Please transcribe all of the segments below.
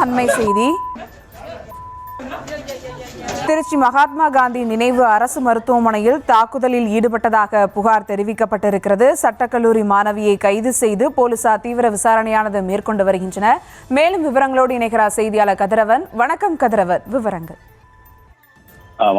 அண்மை செய்தி. திருச்சி மகாத்மா காந்தி நினைவு அரசு மருத்துவமனையில் தாக்குதலில் ஈடுபட்டதாக புகார் தெரிவிக்கப்பட்டிருக்கிறது. சட்டக்கல்லூரி மாணவியை கைது செய்து போலீசார் தீவிர விசாரணையானது மேற்கொண்டு வருகின்றனர். மேலும் விவரங்களோடு இணைகிறார் செய்தியாளர் கதிரவன். வணக்கம் கதிரவன், விவரங்கள்.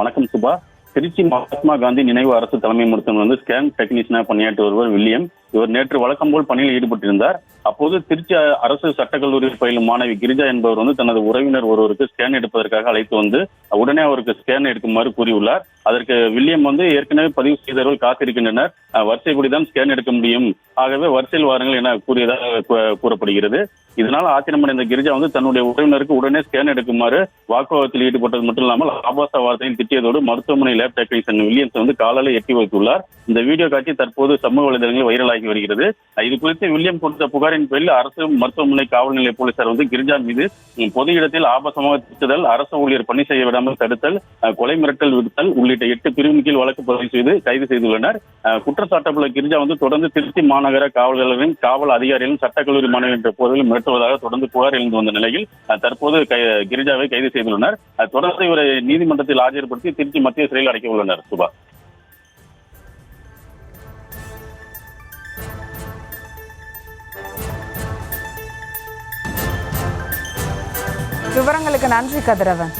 வணக்கம் சுபா. திருச்சி மகாத்மா காந்தி நினைவு அரசு தலைமை மருத்துவமனை ஸ்கேன் டெக்னீஷியனாக பணியாற்றி வருவர் வில்லியம். இவர் நேற்று வழக்கம் போல் பணியில் ஈடுபட்டிருந்தார். அப்போது திருச்சி அரசு சட்டக்கல்லூரியில் பயிலும் மாணவி கிரிஜா என்பவர் தனது உறவினர் ஒருவருக்கு ஸ்கேன் எடுப்பதற்காக அழைத்து வந்து உடனே அவருக்கு ஸ்கேன் எடுக்குமாறு கூறியுள்ளார். அதற்கு வில்லியம் ஏற்கனவே பதிவு செய்தவர்கள் காத்திருக்கின்றனர், வரிசைப்படிதான் ஸ்கேன் எடுக்க முடியும், ஆகவே வரிசையில் வாருங்கள் என கூறியதாக கூறப்படுகிறது. இதனால் ஆத்திரமடைந்த கிரிஜா தன்னுடைய உறவினருக்கு உடனே ஸ்கேன் எடுக்குமாறு வாக்குவாதத்தில் ஈடுபட்டது மட்டும் இல்லாமல் ஆபாச வார்த்தையில் திட்டியதோடு மருத்துவமனை லேப் டெக்னீஷியன் வில்லியம்ஸ் காலாலை எட்டி வைத்துள்ளார். இந்த வீடியோ காட்சி தற்போது சமூக வலைதளங்களில் வைரலாகி வருகிறது. இது குறித்து வில்லியம் கொடுத்த புகாரின் பேரில் அரசு மருத்துவமனை காவல் நிலைய போலீசார் கிரிஜா மீது பொது இடத்தில் ஆபாசமாக திட்டுதல், அரசு ஊழியர் பணி செய்ய விடாமல் தடுத்தல், கொலை மிரட்டல் விடுத்தல் உள்ளிட்ட 8 பிரிவின் கீழ் வழக்கு பதிவு செய்து கைது செய்துள்ளனர். குற்றச்சாட்டப்பட்ட கிரிஜா தொடர்ந்து திருச்சி மாநகர காவலர்களின் காவல் அதிகாரிகளும் சட்டக்கல்லூரி மாணவி என்ற போதிலும் மிரட்டுவதாக தொடர்ந்து புகார் எழுந்து வந்த நிலையில் தற்போது கிரிஜாவை கைது செய்துள்ளனர். தொடர்ந்து இவரை நீதிமன்றத்தில் ஆஜர்படுத்தி திருச்சி மத்திய சிறையில் அடைக்க உள்ளனர். சுபா, விவரங்களுக்கு நன்றி கதிரவன்.